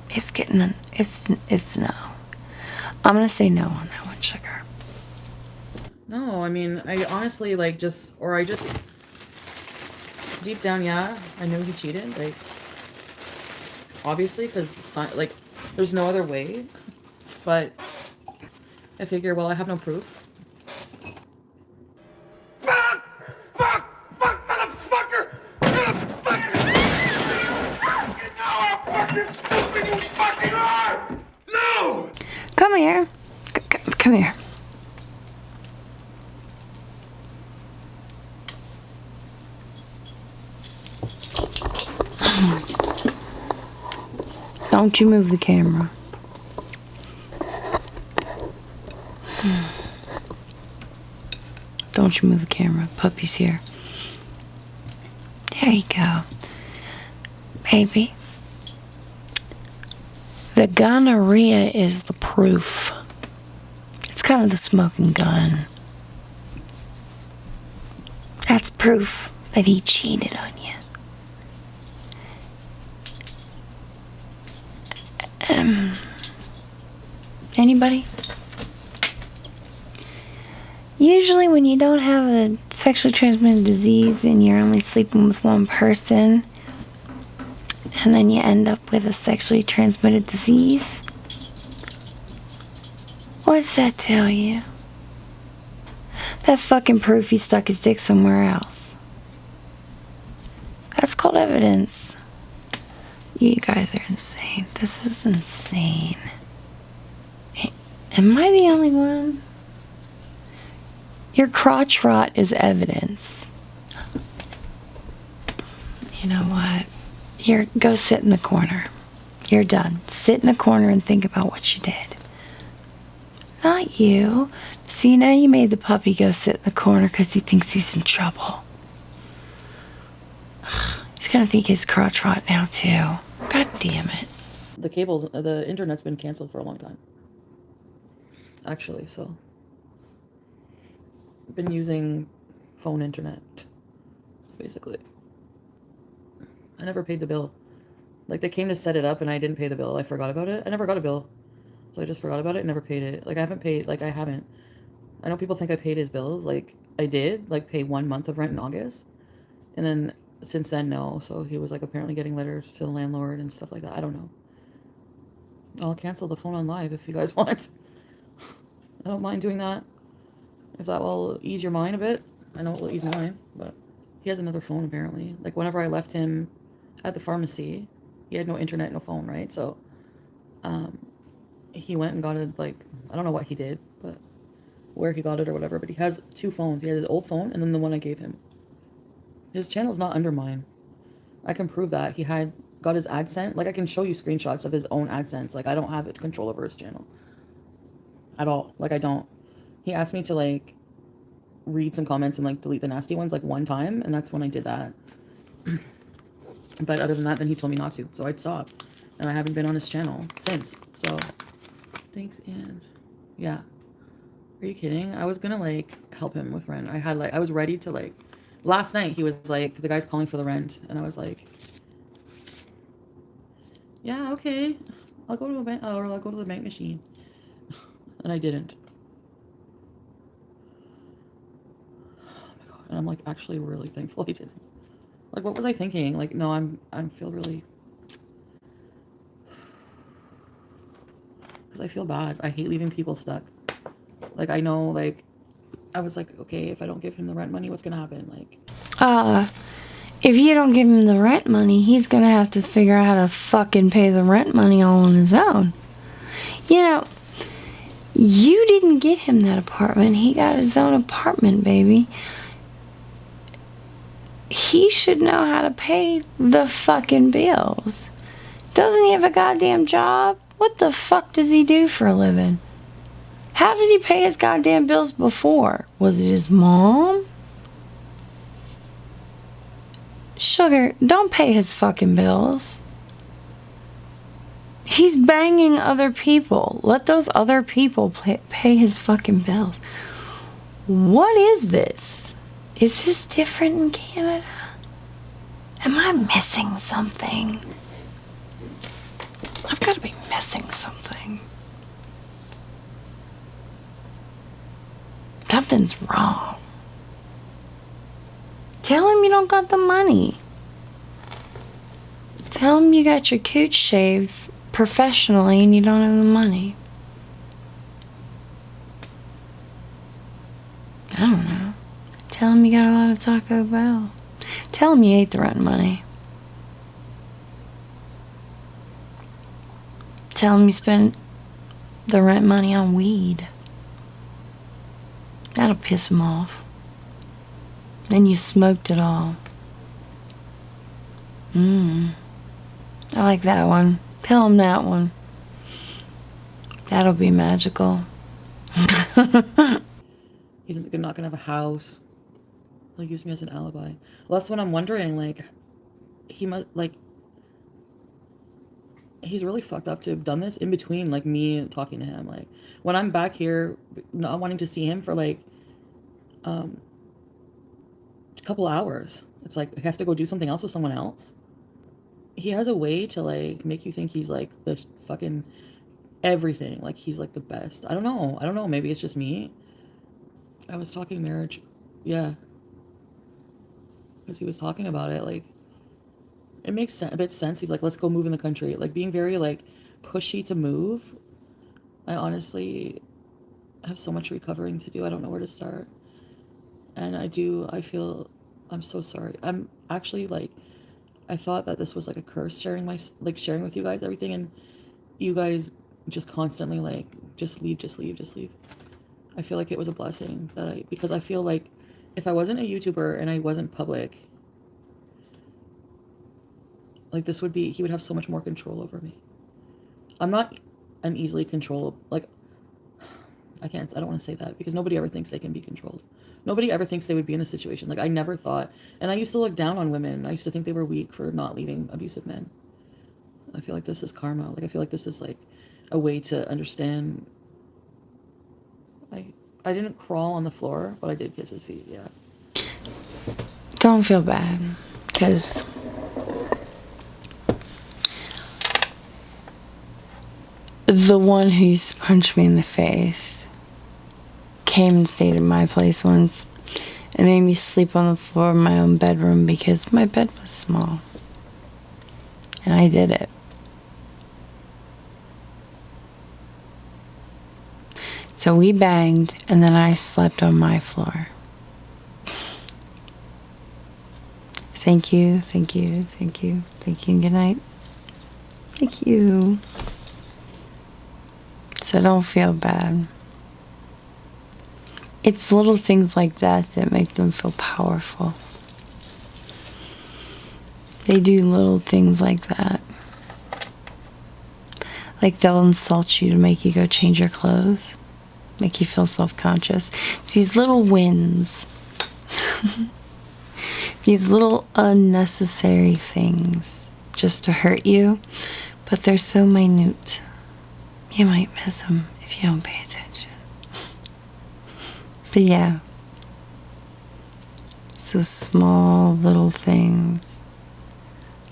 It's getting... It's no. I'm gonna say no on that one, sugar. No, I mean, I honestly, like, deep down, yeah, I knew he cheated, like, obviously, because, like, there's no other way, but I figure, well, I have no proof. Fuck, motherfucker! Motherfucker! You know how fucking stupid you fucking are! No! Come here. Come here. Don't you move the camera. Don't you move the camera. Puppy's here. There you go. Baby. The gonorrhea is the proof. It's kind of the smoking gun. That's proof that he cheated on you. Anybody? Usually when you don't have a sexually transmitted disease and you're only sleeping with one person, and then you end up with a sexually transmitted disease, what's that tell you? That's fucking proof he stuck his dick somewhere else. That's called evidence. You guys are insane. This is insane. Am I the only one? Your crotch rot is evidence. You know what? Go sit in the corner. You're done. Sit in the corner and think about what you did. Not you. See, now you made the puppy go sit in the corner because he thinks he's in trouble. He's gonna think his crotch rot now too. God damn it. The internet's been canceled for a long time. Actually, so I've been using phone internet, basically. I never paid the bill. Like, they came to set it up and I didn't pay the bill. I forgot about it. I never got a bill. So I just forgot about it and never paid it. Like, I haven't. I know people think I paid his bills. Like, I did, like, pay 1 month of rent in August. And then, since then, no. So he was, like, apparently getting letters to the landlord and stuff like that. I don't know. I'll cancel the phone on live if you guys want. I don't mind doing that. If that will ease your mind a bit. I know it will ease mine, but he has another phone, apparently. Like, whenever I left him at the pharmacy, he had no internet, no phone, right? So, he went and got it, like, I don't know what he did, but where he got it or whatever, but he has 2 phones. He has his old phone and then the one I gave him. His channel's not under mine. I can prove that. He got his AdSense. Like, I can show you screenshots of his own AdSense. Like, I don't have control over his channel. At all. Like, I don't. He asked me to, like, read some comments and, like, delete the nasty ones, like, 1 time, and that's when I did that. But other than that, then he told me not to, so I'd stop. And I haven't been on his channel since, so... Thanks, and... Yeah. Are you kidding? I was gonna, like, help him with rent. I was ready to, like... Last night, he was like, the guy's calling for the rent, and I was like... Yeah, okay. I'll go to a bank, or I'll go to the bank machine. And I didn't. Oh my god. And I'm, like, actually really thankful I didn't. Like, what was I thinking? Like, no, I feel really... Because I feel bad. I hate leaving people stuck. Like, I know, like... I was like, okay, if I don't give him the rent money, what's gonna happen? Like... If you don't give him the rent money, he's gonna have to figure out how to fucking pay the rent money all on his own. You know, you didn't get him that apartment. He got his own apartment, baby. He should know how to pay the fucking bills. Doesn't he have a goddamn job? What the fuck does he do for a living? How did he pay his goddamn bills before? Was it his mom? Sugar, don't pay his fucking bills. He's banging other people. Let those other people pay his fucking bills. What is this? Is this different in Canada? Am I missing something? I've got to be missing something. Something's wrong. Tell him you don't got the money. Tell him you got your cooch shaved professionally and you don't have the money. I don't know. Tell him you got a lot of Taco Bell. Tell him you ate the rent money. Tell him you spent the rent money on weed. That'll piss him off. Then you smoked it all. I like that one. Tell him that one. That'll be magical. He's not gonna have a house. He'll use me as an alibi. Well, that's what I'm wondering. Like, he must, like... He's really fucked up to have done this in between, like, me talking to him. Like, when I'm back here, not wanting to see him for, like, a couple hours. It's like, he has to go do something else with someone else. He has a way to, like, make you think he's, like, the fucking everything. Like, he's, like, the best. I don't know. Maybe it's just me. I was talking marriage. Yeah. Because he was talking about it, like... It makes a bit sense. He's like, let's go move in the country. Like, being very, like, pushy to move. I honestly have so much recovering to do. I don't know where to start. And I feel... I'm so sorry. I'm actually, like... I thought that this was like a curse, sharing sharing with you guys everything, and you guys just constantly like, just leave, just leave, just leave. I feel like it was a blessing because I feel like if I wasn't a YouTuber and I wasn't public, like he would have so much more control over me. I'm not an easily controlled, like, I don't want to say that because nobody ever thinks they can be controlled. Nobody ever thinks they would be in this situation. Like, I never thought, and I used to look down on women. I used to think they were weak for not leaving abusive men. I feel like this is karma. Like, I feel like this is like a way to understand. I didn't crawl on the floor, but I did kiss his feet, yeah. Don't feel bad, because the one who used to punch me in the face came and stayed at my place once and made me sleep on the floor of my own bedroom because my bed was small. And I did it. So we banged, and then I slept on my floor. Thank you, thank you, thank you, thank you, and good night. Thank you. So don't feel bad. It's little things like that that make them feel powerful. They do little things like that. Like they'll insult you to make you go change your clothes, make you feel self-conscious. It's these little wins. These little unnecessary things just to hurt you, but they're so minute. You might miss them if you don't pay attention. But yeah, it's those small little things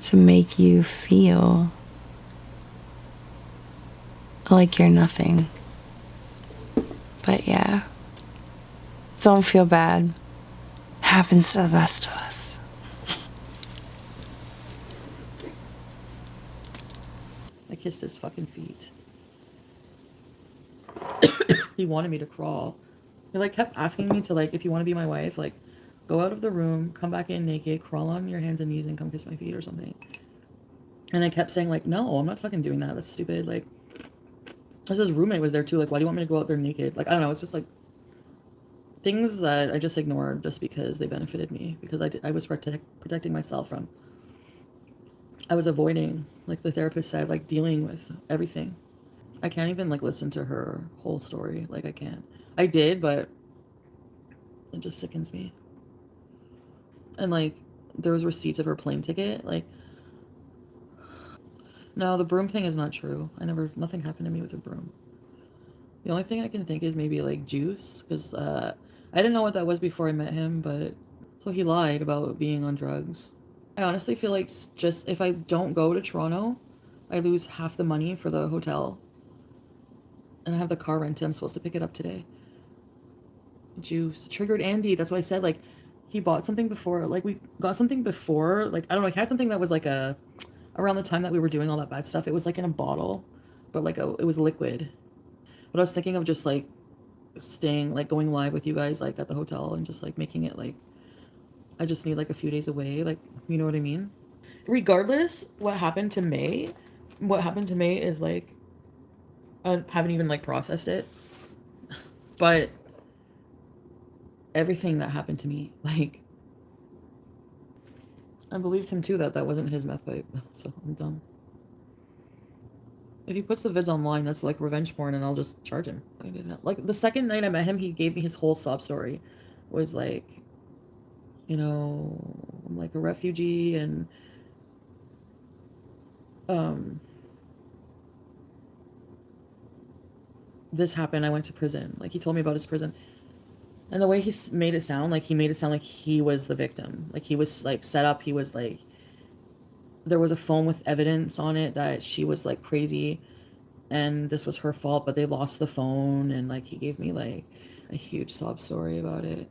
to make you feel like you're nothing. But yeah, don't feel bad. Happens to the best of us. I kissed his fucking feet. He wanted me to crawl. He like kept asking me to like, if you want to be my wife, like go out of the room, come back in naked, crawl on your hands and knees and come kiss my feet or something. And I kept saying like, no, I'm not fucking doing that. That's stupid. Like, his roommate was there too. Like, why do you want me to go out there naked? Like, I don't know. It's just like things that I just ignored just because they benefited me. Because I was protecting myself from. I was avoiding, like the therapist said, like dealing with everything. I can't even like listen to her whole story. Like I can't. I did, but it just sickens me. And like there was receipts of her plane ticket. Like, no, the broom thing is not true. Nothing happened to me with a broom. The only thing I can think is maybe like juice, because I didn't know what that was before I met him, but so he lied about being on drugs. I honestly feel like just if I don't go to Toronto, I lose half the money for the hotel. And I have the car rented. I'm supposed to pick it up today. Juice. Triggered Andy. That's what I said. Like, he bought something before. Like, we got something before. Like, I don't know. He had something that was like around the time that we were doing all that bad stuff. It was like in a bottle, but like it was liquid. But I was thinking of just like staying, like going live with you guys, like at the hotel and just like making it like, I just need like a few days away. Like, you know what I mean? Regardless, what happened to May is like, I haven't even like processed it, but everything that happened to me, like, I believed him too that wasn't his meth pipe, so I'm dumb. If he puts the vids online, that's like revenge porn, and I'll just charge him. I didn't like the second night I met him, he gave me his whole sob story. Was like, you know, I'm like a refugee, and this happened. I went to prison. Like he told me about his prison, and the way he made it sound like he was the victim. Like he was like set up. He was like, there was a phone with evidence on it that she was like crazy and this was her fault, but they lost the phone. And like he gave me like a huge sob story about it.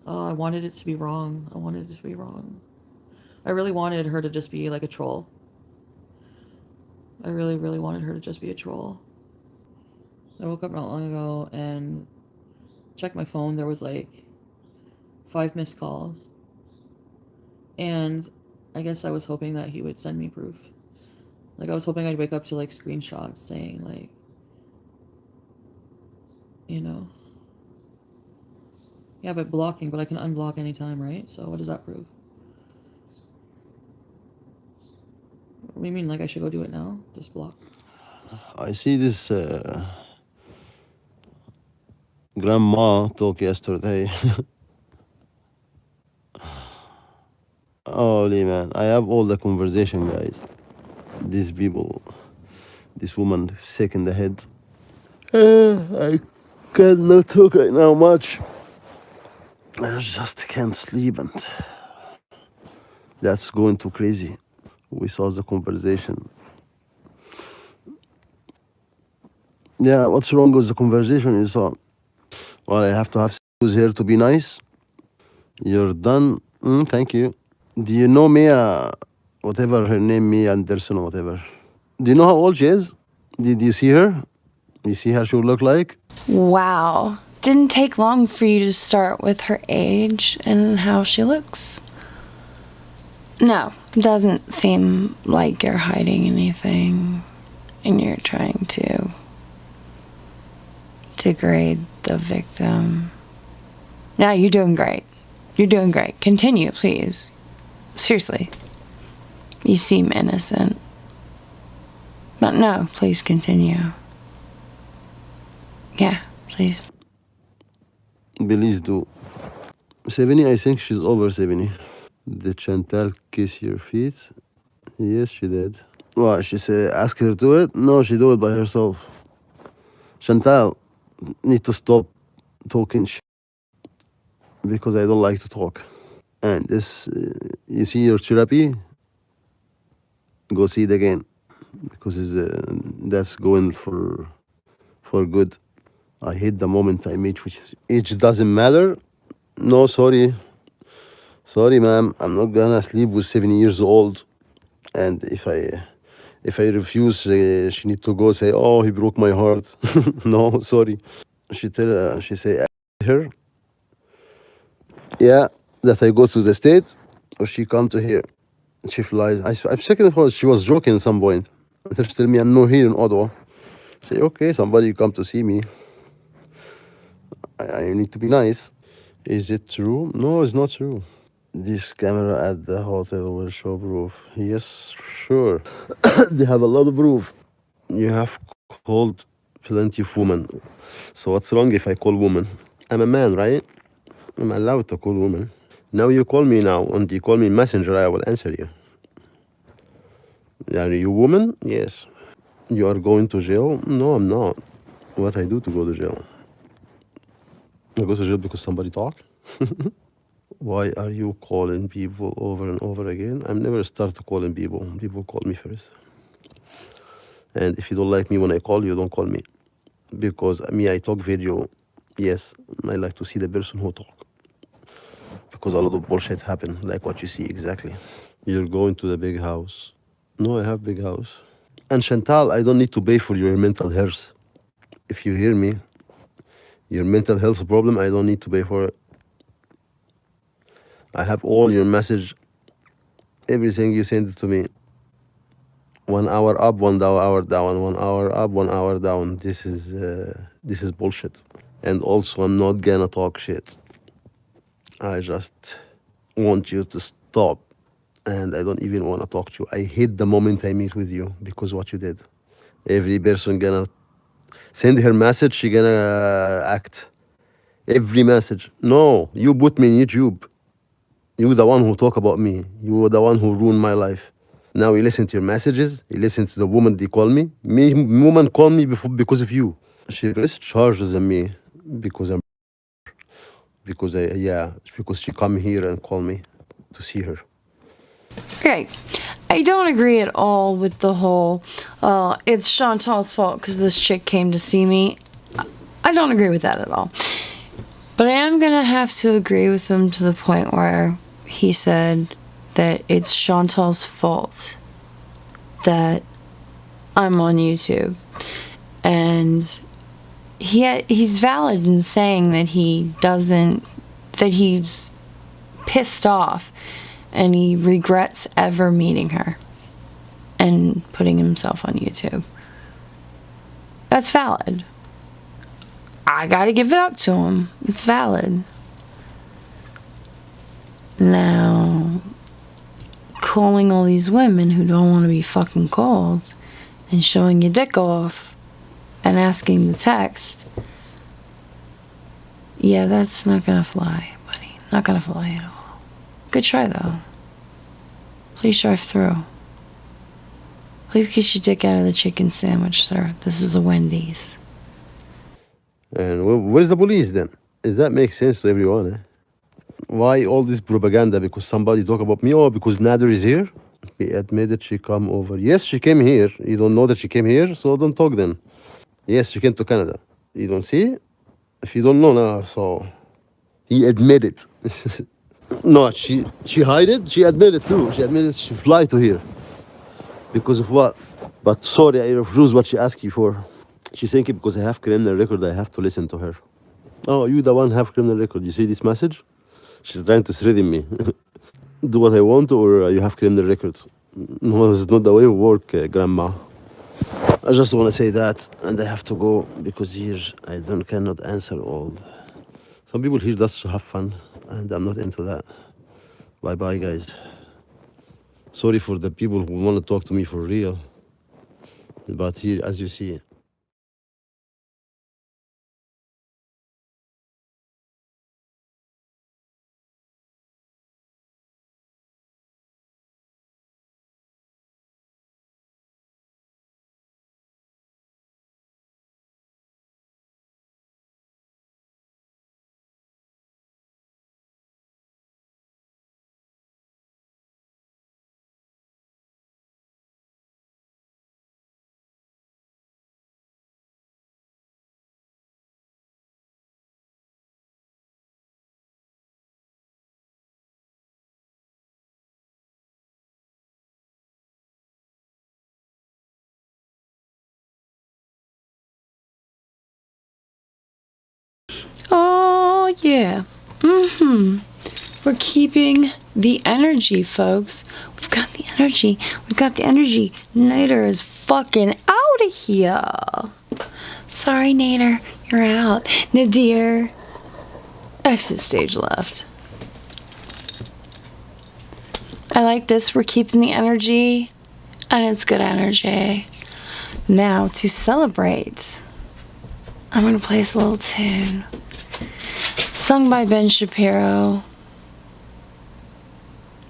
Oh, I wanted it to be wrong. I wanted it to be wrong. I really wanted her to just be like a troll. I really, really wanted her to just be a troll. I woke up not long ago and checked my phone. There was like 5 missed calls. And I guess I was hoping that he would send me proof. Like, I was hoping I'd wake up to, like, screenshots saying, like, you know. Yeah, but blocking, but I can unblock anytime, right? So what does that prove? What do you mean, like, I should go do it now? Just block? I see this grandma talk yesterday. Holy man, I have all the conversation, guys. These people, this woman sick in the head. I cannot talk right now much. I just can't sleep, and that's going too crazy. We saw the conversation. Yeah, what's wrong with the conversation is, well, I have to have who's here to be nice. You're done. Thank you. Do you know Mia, whatever her name, Mia Anderson or whatever? Do you know how old she is? Did you see her? You see how she would look like? Wow. Didn't take long for you to start with her age and how she looks. No, doesn't seem like you're hiding anything and you're trying to degrade the victim. No, you're doing great. You're doing great. Continue, please. Seriously. You seem innocent. But no, please continue. Yeah, please. Please do. 70, I think she's over 70. Did Chantal kiss your feet? Yes, she did. What, she said ask her to do it? No, she do it by herself. Chantal, need to stop talking because I don't like to talk. And this, you see your therapy? Go see it again because that's going for good. I hate the moment I meet with age doesn't matter. No, sorry, ma'am. I'm not gonna sleep with 70 years old. And if I refuse, she need to go say, "Oh, he broke my heart." No, sorry. She say her, yeah, that I go to the States or she come to here. She flies. I'm checking for. She was joking at some point. Until she tell me I'm not here in Ottawa. Say, okay, somebody come to see me. I need to be nice. Is it true? No, it's not true. This camera at the hotel will show proof. Yes, sure. They have a lot of proof. You have called plenty of women. So what's wrong if I call woman? I'm a man, right? I'm allowed to call woman. Now you call me now, and you call me messenger, I will answer you. Are you woman? Yes. You are going to jail? No, I'm not. What I do to go to jail? I go to jail because somebody talk? Why are you calling people over and over again? I've never started calling people. People call me first. And if you don't like me when I call you, don't call me. Because me, I talk video. Yes, I like to see the person who talk. Because a lot of bullshit happen, like what you see exactly. You're going to the big house. No, I have big house. And Chantal, I don't need to pay for your mental health. If you hear me, your mental health problem, I don't need to pay for it. I have all your message, everything you send it to me. 1 hour up, 1 hour down, 1 hour up, 1 hour down. This is bullshit. And also, I'm not gonna talk shit. I just want you to stop. And I don't even want to talk to you. I hate the moment I meet with you because what you did. Every person gonna send her message, she gonna act. Every message. No, you put me in YouTube. You the one who talk about me. You were the one who ruined my life. Now you listen to your messages. You listen to the woman they call me. Woman call me because of you. She pressed charges on me because she come here and call me to see her. Okay, I don't agree at all with the whole, it's Chantal's fault because this chick came to see me. I don't agree with that at all. But I am going to have to agree with him to the point where he said that it's Chantal's fault that I'm on YouTube. And he's valid in saying that he's pissed off and he regrets ever meeting her and putting himself on YouTube. That's valid. I gotta give it up to him. It's valid. Now, calling all these women who don't want to be fucking called and showing your dick off and asking the text, yeah, that's not gonna fly, buddy. Not gonna fly at all. Good try, though. Please drive through. Please get your dick out of the chicken sandwich, sir. This is a Wendy's. And where's the police then? Does that make sense to everyone? Eh? Why all this propaganda? Because somebody talk about me? Oh, because Nader is here? He admitted she come over. Yes, she came here. You don't know that she came here, so don't talk then. Yes, she came to Canada. You don't see? If you don't know now, so he admitted. No, she hid it. She admitted too. She admitted she fly to here. Because of what? But sorry, I refuse what she asked you for. She's thinking because I have criminal record, I have to listen to her. Oh, you the one have criminal record. You see this message? She's trying to threaten me. Do what I want or you have criminal record. No, it's not the way we work, Grandma. I just want to say that, and I have to go because here I cannot answer all. Some people here just have fun, and I'm not into that. Bye bye, guys. Sorry for the people who want to talk to me for real. But here, as you see, Oh, yeah. We're keeping the energy, folks. We've got the energy. We've got the energy. Nader is fucking out of here. Sorry, Nader. You're out. Nader. Exit stage left. I like this. We're keeping the energy. And it's good energy. Now, to celebrate, I'm going to play this little tune. Sung by Ben Shapiro.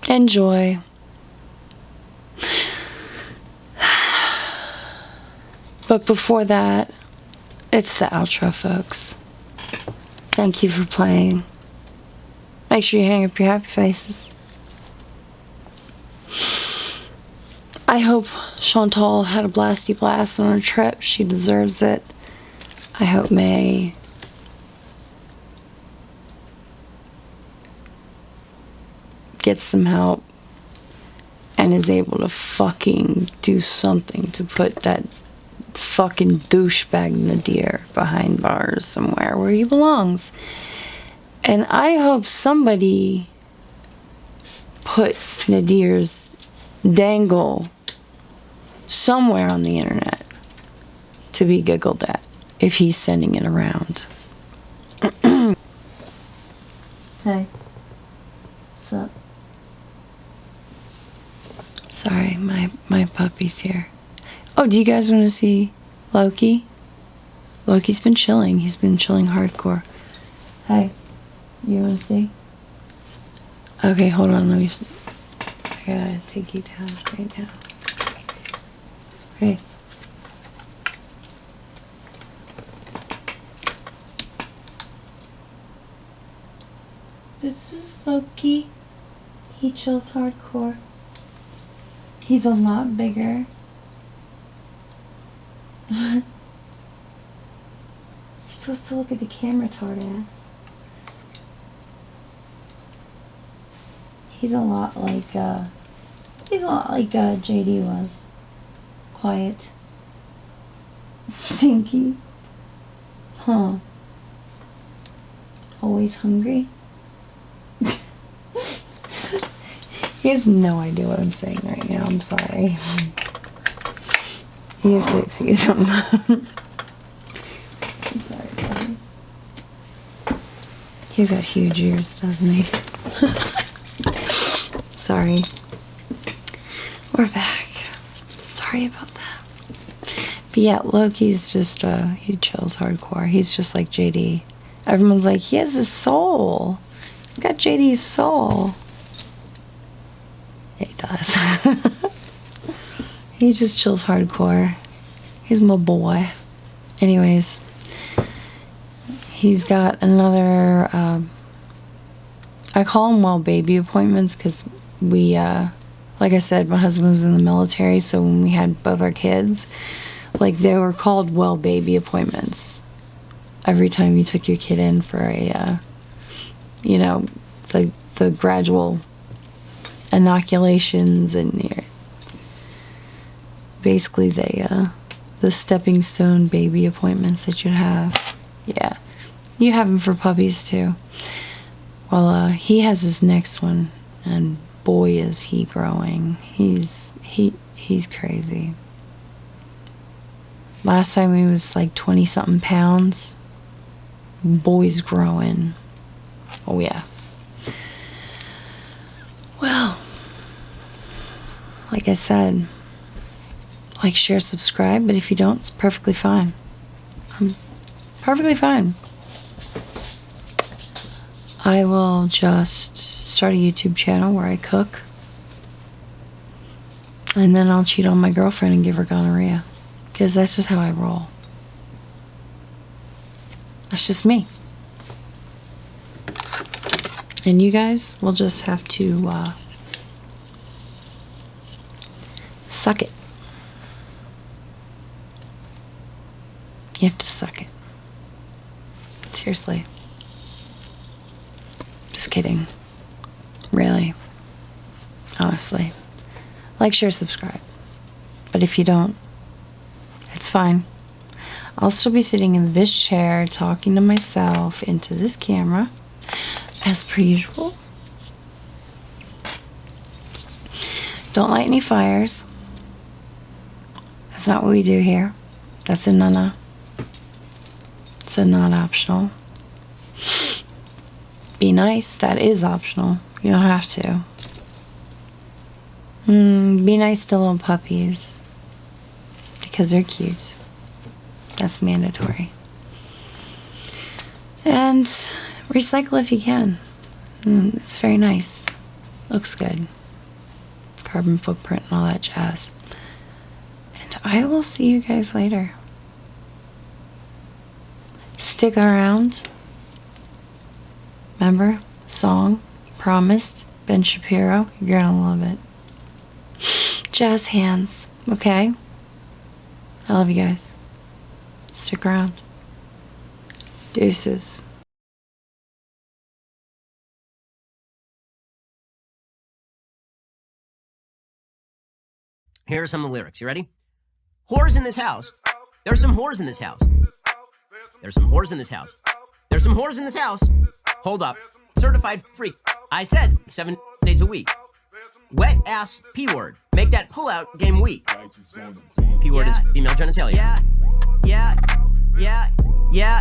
Enjoy. But before that, it's the outro, folks. Thank you for playing. Make sure you hang up your happy faces. I hope Chantal had a blasty blast on her trip. She deserves it. I hope May gets some help and is able to fucking do something to put that fucking douchebag Nader behind bars somewhere where he belongs. And I hope somebody puts Nadir's dangle somewhere on the internet to be giggled at if he's sending it around. Hey. What's up? Sorry, my puppy's here. Oh, do you guys want to see Loki? Loki's been chilling. He's been chilling hardcore. Hey, you want to see? Okay, hold on. I gotta take you down right now. Okay. This is Loki. He chills hardcore. He's a lot bigger. You're supposed to look at the camera, tart ass. He's a lot like JD was. Quiet. Stinky. Huh. Always hungry. He has no idea what I'm saying right now. I'm sorry. You have to excuse him. I'm sorry, buddy. He's got huge ears, doesn't he? Sorry. We're back. Sorry about that. But yeah, Loki's just, he chills hardcore. He's just like JD. Everyone's like, he has his soul. He's got JD's soul. Yeah, he does. He just chills hardcore. He's my boy. Anyways, he's got another, I call them well baby appointments because we, like I said, my husband was in the military, so when we had both our kids, like they were called well baby appointments. Every time you took your kid in for a, you know, the gradual inoculations and basically the stepping stone baby appointments that you'd have. Yeah, you have them for puppies too. Well, he has his next one, and boy is he growing. He's crazy. Last time he was like 20-something pounds. Boy's growing. Oh yeah. Well, like I said, like, share, subscribe, but if you don't, it's perfectly fine. I'm perfectly fine. I will just start a YouTube channel where I cook, and then I'll cheat on my girlfriend and give her gonorrhea, because that's just how I roll. That's just me. And you guys will just have to suck it. You have to suck it. Seriously. Just kidding. Really. Honestly. Like, share, subscribe. But if you don't, it's fine. I'll still be sitting in this chair talking to myself into this camera as per usual. Don't light any fires. That's not what we do here. That's a no-no. It's a not optional. Be nice. That is optional. You don't have to. Be nice to little puppies because they're cute. That's mandatory. And recycle if you can. It's very nice. Looks good. Carbon footprint and all that jazz. And I will see you guys later. Stick around. Remember? Song. Promised. Ben Shapiro. You're gonna love it. Jazz hands. Okay? I love you guys. Stick around. Deuces. Here are some of the lyrics. You ready? Whores in this house. There's some whores in this house. There's some whores in this house. There's some whores in this house. Hold up. Certified freak. I said 7 days a week. Wet ass P word. Make that pull-out game weak. P word is female genitalia. Yeah,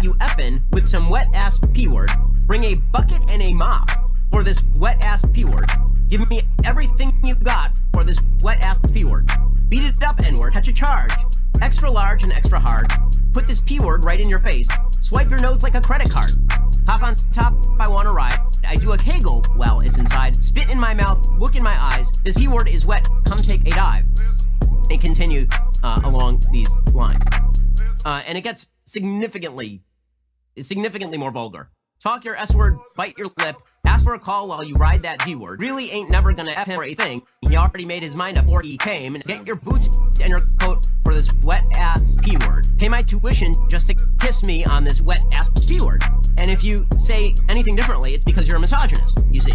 you effin' with some wet ass P word. Bring a bucket and a mop for this wet ass P word. Give me everything you've got for this wet ass P word. Beat it up, N-word, catch a charge. Extra large and extra hard. Put this P word right in your face. Swipe your nose like a credit card. Hop on top, I wanna ride. I do a Kegel while it's inside. Spit in my mouth, look in my eyes. This P word is wet, come take a dive. And continue along these lines. And it gets significantly more vulgar. Talk your S word, bite your lip, ask for a call while you ride that D word. Really ain't never gonna F him for a thing. He already made his mind up before he came. And get your boots and your coat for this wet ass P word. Pay my tuition just to kiss me on this wet ass P word. And if you say anything differently, it's because you're a misogynist, you see.